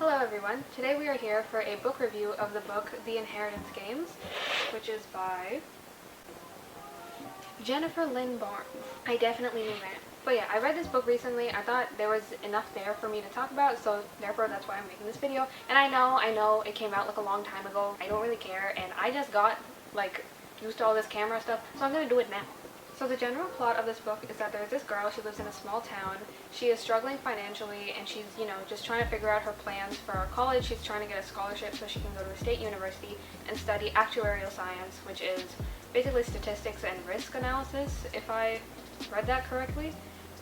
Hello everyone, today we are here for a book review of the book The Inheritance Games, which is by Jennifer Lynn Barnes. I definitely knew that. But yeah, I read this book recently. I thought there was enough there for me to talk about, so therefore that's why I'm making this video. And I know, it came out like a long time ago. I don't really care, and I just got used to all this camera stuff, so I'm gonna do it now. So the general plot of this book is that there's this girl, she lives in a small town, she is struggling financially, and she's, just trying to figure out her plans for college. She's trying to get a scholarship so she can go to a state university and study actuarial science, which is basically statistics and risk analysis, if I read that correctly.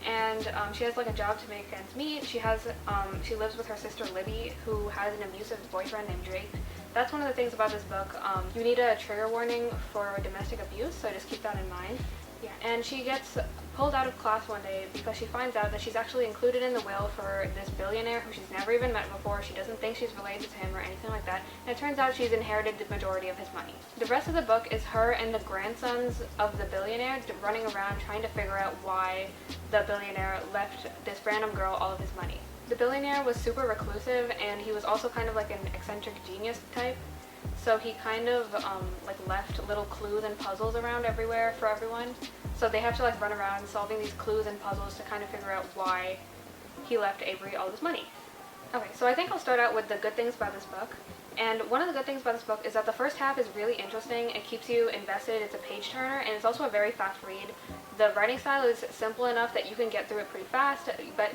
And she has a job to make ends meet. She lives with her sister Libby, who has an abusive boyfriend named Drake. That's one of the things about this book. You need a trigger warning for domestic abuse, so just keep that in mind. Yeah, and she gets pulled out of class one day because she finds out that she's actually included in the will for this billionaire who she's never even met before. She doesn't think she's related to him or anything like that, and it turns out she's inherited the majority of his money. The rest of the book is her and the grandsons of the billionaire running around trying to figure out why the billionaire left this random girl all of his money. The billionaire was super reclusive, and he was also kind of like an eccentric genius type. So he kind of left little clues and puzzles around everywhere for everyone. So they have to run around solving these clues and puzzles to kind of figure out why he left Avery all this money. Okay, so I think I'll start out with the good things about this book. And one of the good things about this book is that the first half is really interesting. It keeps you invested. It's a page turner, and it's also a very fast read. The writing style is simple enough that you can get through it pretty fast, but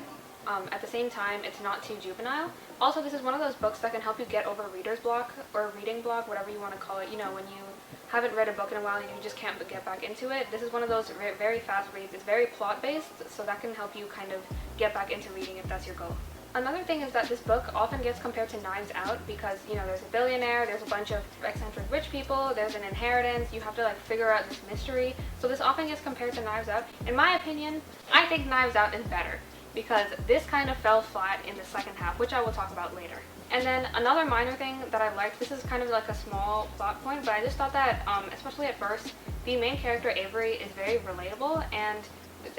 at the same time, it's not too juvenile. Also, this is one of those books that can help you get over reader's block, or reading block, whatever you want to call it. When you haven't read a book in a while and you just can't get back into it. This is one of those very fast reads. It's very plot-based, so that can help you kind of get back into reading if that's your goal. Another thing is that this book often gets compared to Knives Out because, there's a billionaire, there's a bunch of eccentric rich people, there's an inheritance, you have to figure out this mystery. So this often gets compared to Knives Out. In my opinion, I think Knives Out is better, because this kind of fell flat in the second half, which I will talk about later. And then another minor thing that I liked, this is kind of a small plot point, but I just thought that, especially at first, the main character Avery is very relatable, and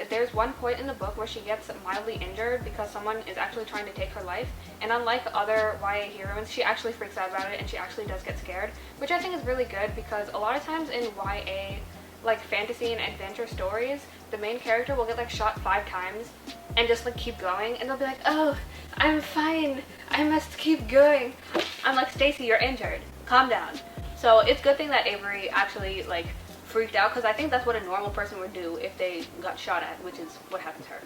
there's one point in the book where she gets mildly injured because someone is actually trying to take her life, and unlike other YA heroines, she actually freaks out about it and she actually does get scared, which I think is really good because a lot of times in YA fantasy and adventure stories, the main character will get shot 5 times and just keep going, and they'll be like, oh, I'm fine, I must keep going. I'm like, Stacy, you're injured, calm down. So it's a good thing that Avery actually freaked out, because I think that's what a normal person would do if they got shot at, which is what happened to her.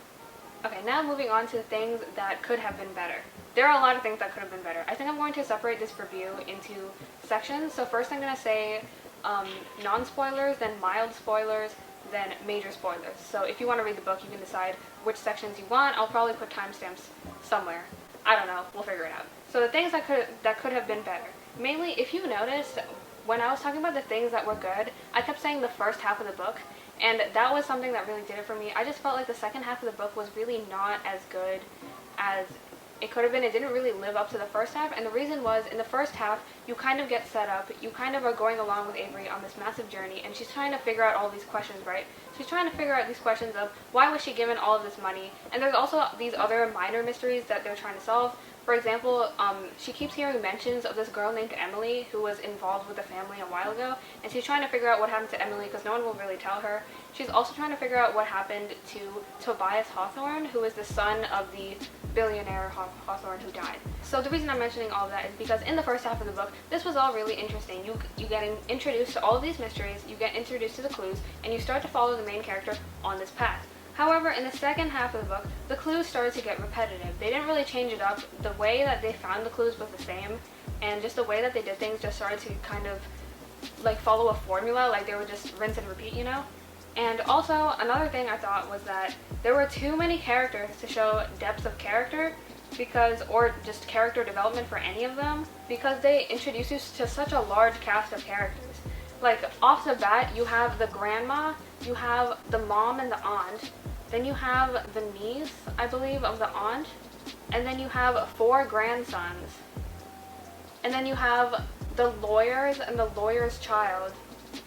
Okay, now moving on to the things that could have been better. There are a lot of things that could have been better. I think I'm going to separate this review into sections. So first I'm going to say non-spoilers, then mild spoilers, then major spoilers. So if you want to read the book, you can decide which sections you want. I'll probably put timestamps somewhere. I don't know, we'll figure it out. So the things that could have been better. Mainly, if you noticed, when I was talking about the things that were good, I kept saying the first half of the book, and that was something that really did it for me. I just felt like the second half of the book was really not as good as it could have been. It didn't really live up to the first half, and the reason was, in the first half, you kind of get set up, you kind of are going along with Avery on this massive journey, and she's trying to figure out all these questions, right? She's trying to figure out these questions of why was she given all of this money, and there's also these other minor mysteries that they're trying to solve. For example, she keeps hearing mentions of this girl named Emily who was involved with the family a while ago, and she's trying to figure out what happened to Emily because no one will really tell her. She's also trying to figure out what happened to Tobias Hawthorne, who is the son of the billionaire Hawthorne who died. So the reason I'm mentioning all of that is because in the first half of the book, this was all really interesting. You get introduced to all of these mysteries, you get introduced to the clues, and you start to follow the main character on this path. However, in the second half of the book, the clues started to get repetitive. They didn't really change it up. The way that they found the clues was the same, and just the way that they did things just started to kind of follow a formula, they would just rinse and repeat, And also, another thing I thought was that there were too many characters to show depth of character, or just character development for any of them, because they introduce you to such a large cast of characters. Off the bat, you have the grandma, you have the mom and the aunt, then you have the niece, I believe, of the aunt, and then you have 4 grandsons, and then you have the lawyers and the lawyer's child,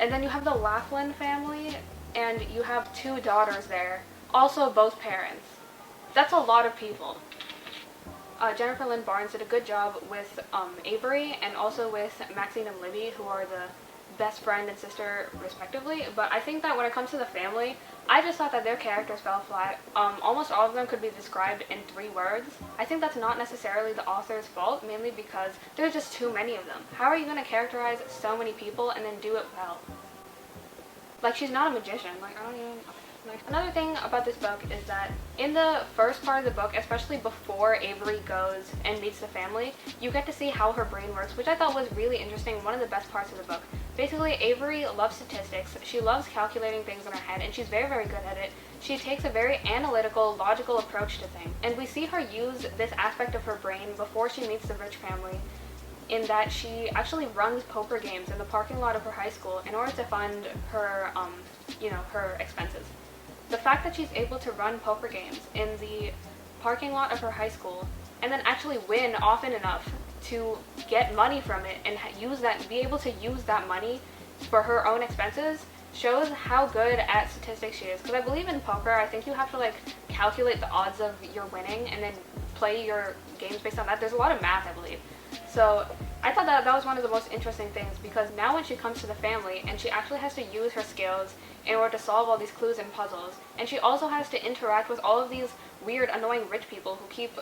and then you have the Laughlin family, and you have 2 daughters there, also both parents. That's a lot of people. Jennifer Lynn Barnes did a good job with Avery and also with Maxine and Libby, who are the best friend and sister respectively. But I think that when it comes to the family, I just thought that their characters fell flat. Almost all of them could be described in 3 words. I think that's not necessarily the author's fault, mainly because there's just too many of them. How are you going to characterize so many people and then do it well? Like, she's not a magician. Like, I don't even... Like, another thing about this book is that in the first part of the book, especially before Avery goes and meets the family, you get to see how her brain works, which I thought was really interesting, one of the best parts of the book. Basically, Avery loves statistics, she loves calculating things in her head, and she's very, very good at it. She takes a very analytical, logical approach to things, and we see her use this aspect of her brain before she meets the rich family, in that she actually runs poker games in the parking lot of her high school in order to fund her, her expenses. The fact that she's able to run poker games in the parking lot of her high school and then actually win often enough to get money from it and be able to use that money for her own expenses shows how good at statistics she is. Because I believe in poker, I think you have to like calculate the odds of your winning and then play your games based on that. There's a lot of math, I believe. So I thought that was one of the most interesting things, because now when she comes to the family and she actually has to use her skills in order to solve all these clues and puzzles, and she also has to interact with all of these weird, annoying rich people who keep,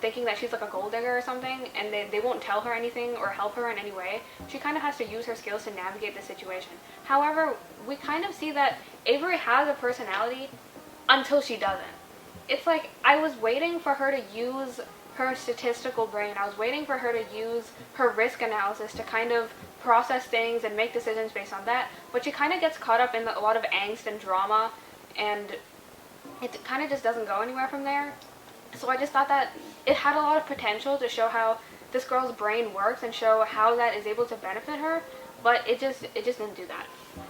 thinking that she's like a gold digger or something, and they won't tell her anything or help her in any way. She kind of has to use her skills to navigate the situation. However, we kind of see that Avery has a personality until she doesn't. It's like, I was waiting for her to use her statistical brain. I was waiting for her to use her risk analysis to kind of process things and make decisions based on that, but she kind of gets caught up in a lot of angst and drama, and it kind of just doesn't go anywhere from there. So I just thought that it had a lot of potential to show how this girl's brain works and show how that is able to benefit her, but it just didn't do that.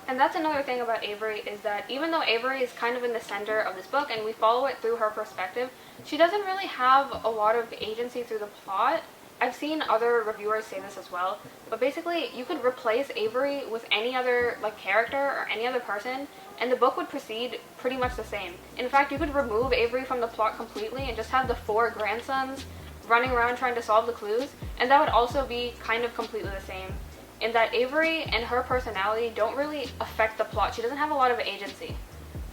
And that's another thing about Avery, is that even though Avery is kind of in the center of this book and we follow it through her perspective, she doesn't really have a lot of agency through the plot. I've seen other reviewers say this as well, but basically you could replace Avery with any other character or any other person and the book would proceed pretty much the same. In fact, you could remove Avery from the plot completely and just have the 4 grandsons running around trying to solve the clues, and that would also be kind of completely the same, in that Avery and her personality don't really affect the plot. She doesn't have a lot of agency.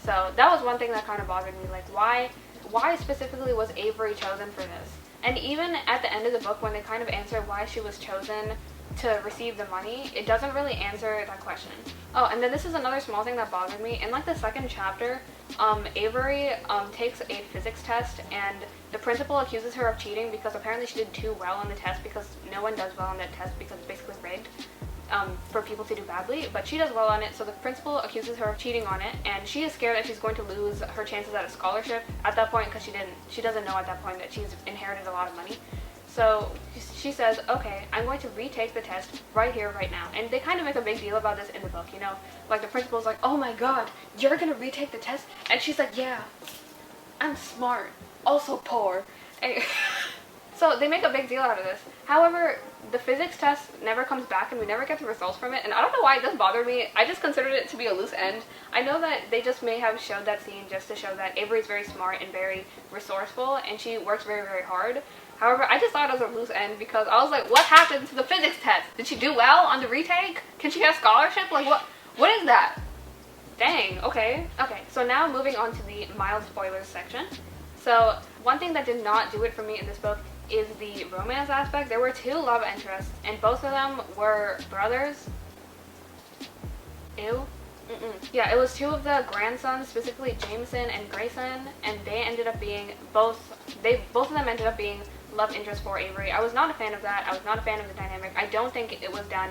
So that was one thing that kind of bothered me, like why specifically was Avery chosen for this? And even at the end of the book, when they kind of answer why she was chosen to receive the money, it doesn't really answer that question. Oh, and then this is another small thing that bothered me. In the 2nd chapter, Avery takes a physics test, and the principal accuses her of cheating because apparently she did too well on the test, because no one does well on that test because it's basically rigged for people to do badly, but she does well on it, so the principal accuses her of cheating on it, and she is scared that she's going to lose her chances at a scholarship at that point, because she doesn't know at that point that she's inherited a lot of money. So she says, okay, I'm going to retake the test right here, right now. And they kind of make a big deal about this in the book, Like the principal's like, oh my god, you're gonna retake the test? And she's like, yeah, I'm smart, also poor. And so they make a big deal out of this. However, the physics test never comes back and we never get the results from it. And I don't know why it does bother me. I just considered it to be a loose end. I know that they just may have showed that scene just to show that Avery's very smart and very resourceful and she works very, very hard. However, I just thought it was a loose end because I was like, what happened to the physics test? Did she do well on the retake? Can she get a scholarship? Like, what is that? Dang, okay. Okay, so now moving on to the mild spoilers section. So one thing that did not do it for me in this book is the romance aspect. There were 2 love interests, and both of them were brothers. Ew. Yeah, it was 2 of the grandsons, specifically Jameson and Grayson, and they ended up being both of them ended up being love interest for Avery. I was not a fan of that. I was not a fan of the dynamic. I don't think it was done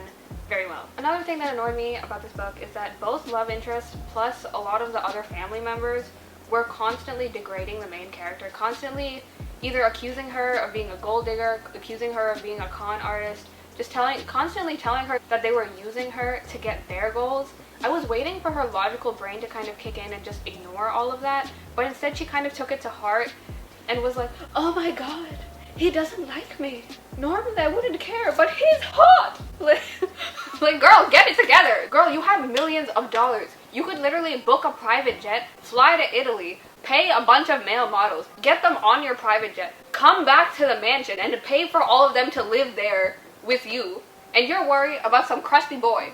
very well. Another thing that annoyed me about this book is that both love interests plus a lot of the other family members were constantly degrading the main character, constantly either accusing her of being a gold digger, accusing her of being a con artist, just constantly telling her that they were using her to get their goals. I was waiting for her logical brain to kind of kick in and just ignore all of that, but instead she kind of took it to heart and was like, oh my god, he doesn't like me. Normally I wouldn't care, but he's hot. Like, girl, get it together. Girl, you have millions of dollars. You could literally book a private jet, fly to Italy, Pay a bunch of male models. Get them on your private jet. Come back to the mansion and pay for all of them to live there with you. And you're worried about some crusty boy.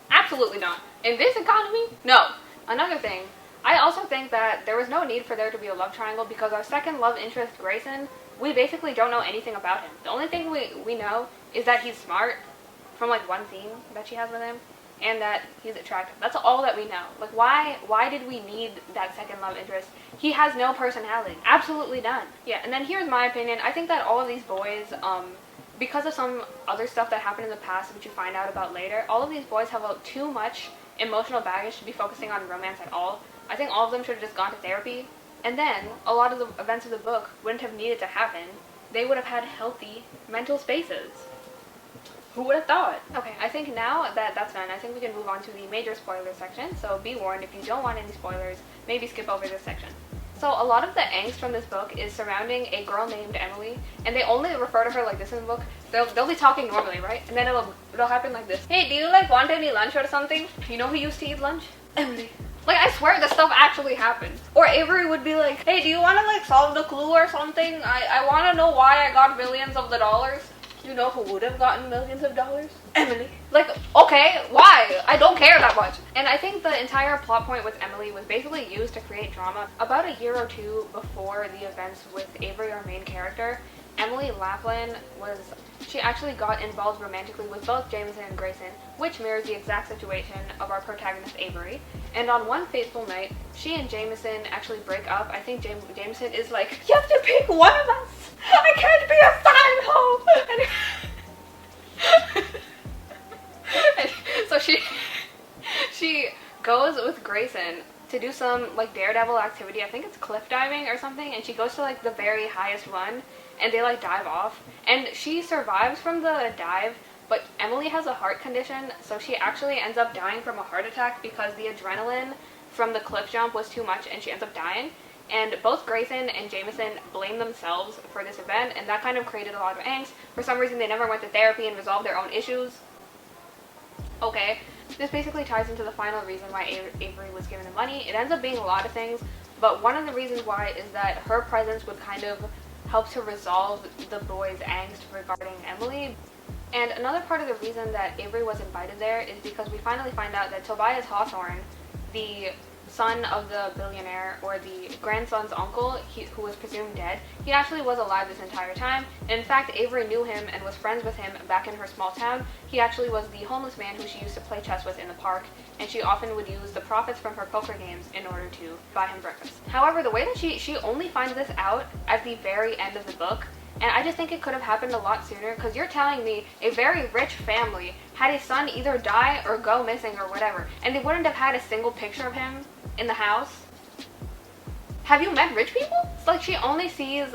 Absolutely not. In this economy, no. Another thing, I also think that there was no need for there to be a love triangle because our second love interest, Grayson, we basically don't know anything about him. The only thing we know is that he's smart from like one scene that she has with him, and that he's attractive. That's all that we know. Like, why did we need that second love interest? He has no personality. Absolutely none. Yeah, and then here's my opinion. I think that all of these boys, because of some other stuff that happened in the past, which you find out about later, all of these boys have too much emotional baggage to be focusing on romance at all. I think all of them should have just gone to therapy. And then, a lot of the events of the book wouldn't have needed to happen. They would have had healthy mental spaces. Who would have thought? Okay, I think now that that's done, I think we can move on to the major spoiler section. So be warned, if you don't want any spoilers, maybe skip over this section. So a lot of the angst from this book is surrounding a girl named Emily, and they only refer to her like this in the book. They'll be talking normally, right? And then it'll happen like this. Hey, do you like want any lunch or something? You know who used to eat lunch? Emily. Like, I swear this stuff actually happened. Or Avery would be like, hey, do you want to like solve the clue or something? I want to know why I got millions of the dollars. You know who would have gotten millions of dollars? Emily. Like, okay, why? I don't care that much. And I think the entire plot point with Emily was basically used to create drama. About a year or two before the events with Avery, our main character, Emily Laughlin she actually got involved romantically with both Jameson and Grayson, which mirrors the exact situation of our protagonist Avery. And on one fateful night, she and Jameson actually break up. I think Jameson is like, you have to pick one of us! I can't be a side hoe! And so she goes with Grayson to do some like daredevil activity. I think it's cliff diving or something, and she goes to like the very highest one, and they like dive off, and she survives from the dive, but Emily has a heart condition, so she actually ends up dying from a heart attack because the adrenaline from the cliff jump was too much and she ends up dying. And both Grayson and Jameson blame themselves for this event, and that kind of created a lot of angst. For some reason they never went to therapy and resolved their own issues. Okay, this basically ties into the final reason why Avery was given the money. It ends up being a lot of things, but one of the reasons why is that her presence would kind of help to resolve the boys' angst regarding Emily. And another part of the reason that Avery was invited there is because we finally find out that Tobias Hawthorne, the son of the billionaire, or the grandson's uncle, who was presumed dead, he actually was alive this entire time. And in fact, Avery knew him and was friends with him back in her small town. He actually was the homeless man who she used to play chess with in the park, and she often would use the profits from her poker games in order to buy him breakfast. However, the way that she only finds this out at the very end of the book, and I just think it could have happened a lot sooner, because you're telling me a very rich family had a son either die or go missing or whatever, and they wouldn't have had a single picture of him in the house. Have you met rich people? It's like she only sees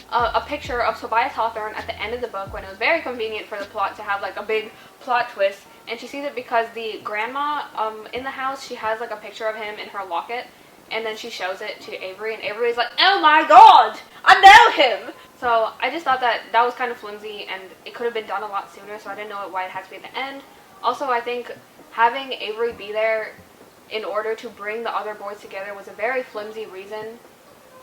a picture of Tobias Hawthorne at the end of the book, when it was very convenient for the plot to have like a big plot twist, and she sees it because the grandma in the house, she has like a picture of him in her locket, and then she shows it to Avery, and Avery's like, oh my god, I know him! So I just thought that was kind of flimsy, and it could have been done a lot sooner, so I didn't know why it had to be at the end. Also, I think having Avery be there in order to bring the other boys together was a very flimsy reason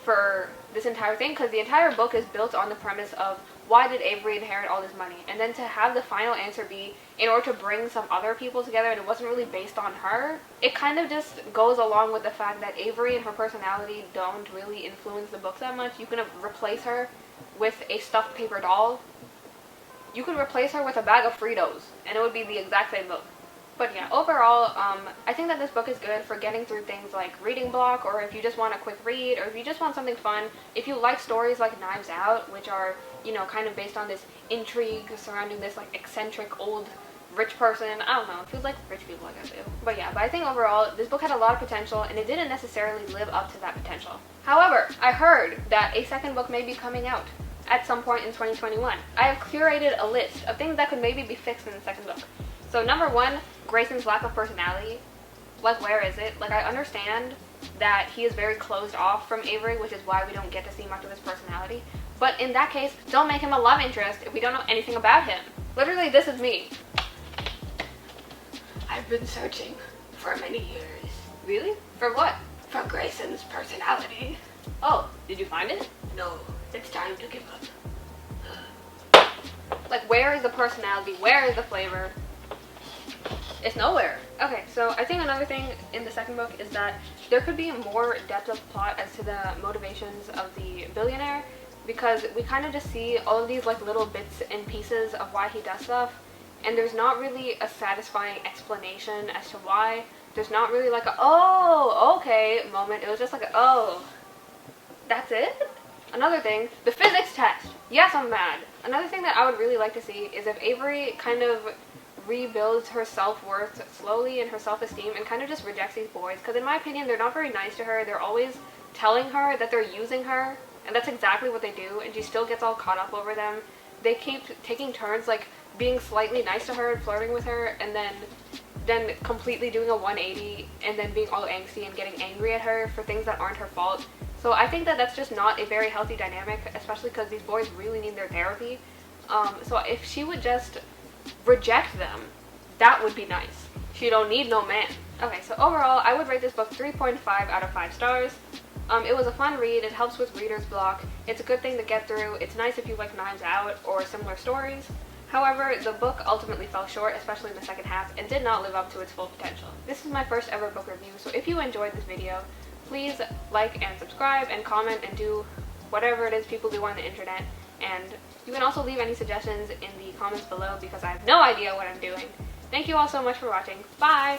for this entire thing, because the entire book is built on the premise of why did Avery inherit all this money, and then to have the final answer be in order to bring some other people together, and it wasn't really based on her, it kind of just goes along with the fact that Avery and her personality don't really influence the book that much. You can replace her with a stuffed paper doll. You could replace her with a bag of Fritos, and it would be the exact same book. But yeah, overall, I think that this book is good for getting through things like reading block, or if you just want a quick read, or if you just want something fun. If you like stories like Knives Out, which are, you know, kind of based on this intrigue surrounding this like eccentric old rich person. I don't know, it feels like rich people, I guess, do. But yeah, but I think overall, this book had a lot of potential, and it didn't necessarily live up to that potential. However, I heard that a second book may be coming out at some point in 2021. I have curated a list of things that could maybe be fixed in the second book. So number one, Grayson's lack of personality. Like, where is it? Like, I understand that he is very closed off from Avery, which is why we don't get to see much of his personality. But in that case, don't make him a love interest if we don't know anything about him. Literally, this is me. I've been searching for many years. Really? For what? For Grayson's personality. Oh, did you find it? No, it's time to give up. Like, where is the personality? Where is the flavor? It's nowhere. Okay, so I think another thing in the second book is that there could be more depth of plot as to the motivations of the billionaire, because we kind of just see all of these like little bits and pieces of why he does stuff, and there's not really a satisfying explanation as to why. There's not really like a, oh, okay moment. It was just like a, oh, that's it? Another thing, the physics test. Yes, I'm mad. Another thing that I would really like to see is if Avery kind of rebuilds her self-worth slowly and her self-esteem and kind of just rejects these boys, because in my opinion they're not very nice to her. They're always telling her that they're using her, and that's exactly what they do, and she still gets all caught up over them. They keep taking turns like being slightly nice to her and flirting with her, and then completely doing a 180 and then being all angsty and getting angry at her for things that aren't her fault. So I think that that's just not a very healthy dynamic, especially because these boys really need their therapy. So if she would just reject them, that would be nice. She don't need no man. Okay, so overall, I would rate this book 3.5 out of 5 stars. It was a fun read. It helps with reader's block. It's a good thing to get through. It's nice if you like Knives Out or similar stories. However, the book ultimately fell short, especially in the second half, and did not live up to its full potential. This is my first ever book review, so if you enjoyed this video, please like and subscribe and comment and do whatever it is people do on the internet. And you can also leave any suggestions in the comments below, because I have no idea what I'm doing. Thank you all so much for watching. Bye!